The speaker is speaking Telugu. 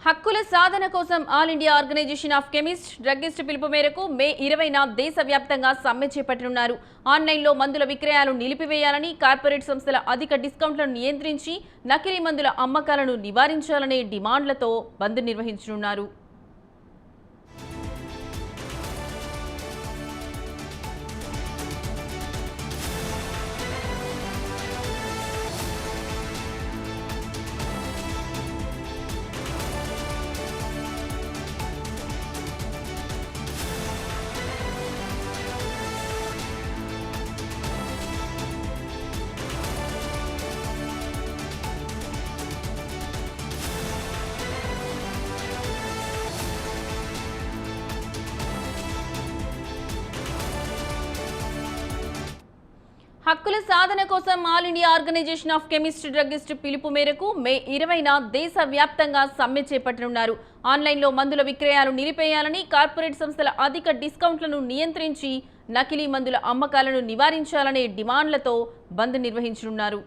హక్కుల సాధన కోసం all India organisation of chemist druggist పిలుపు మేరకు మే 20న దేశవ్యాప్తంగా సమ్మె చేపట్టనున్నారు. ఆన్లైన్లో మందుల విక్రయాలు నిలిపివేయాలని, కార్పొరేట్ సంస్థల అధిక డిస్కౌంట్లను నియంత్రించి నకిలీ మందుల అమ్మకాలను నివారించాలనే డిమాండ్లతో బంద్ నిర్వహించనున్నారు. హక్కుల సాధన కోసం all India organisation of chemist druggist పిలుపు మేరకు మే 20న దేశవ్యాప్తంగా సమ్మె చేపట్టనున్నారు. ఆన్లైన్లో మందుల విక్రయాలు నిలిపేయాలని, కార్పొరేట్ సంస్థల అధిక డిస్కౌంట్లను నియంత్రించి నకిలీ మందుల అమ్మకాలను నివారించాలనే డిమాండ్లతో బంద్ నిర్వహించనున్నారు.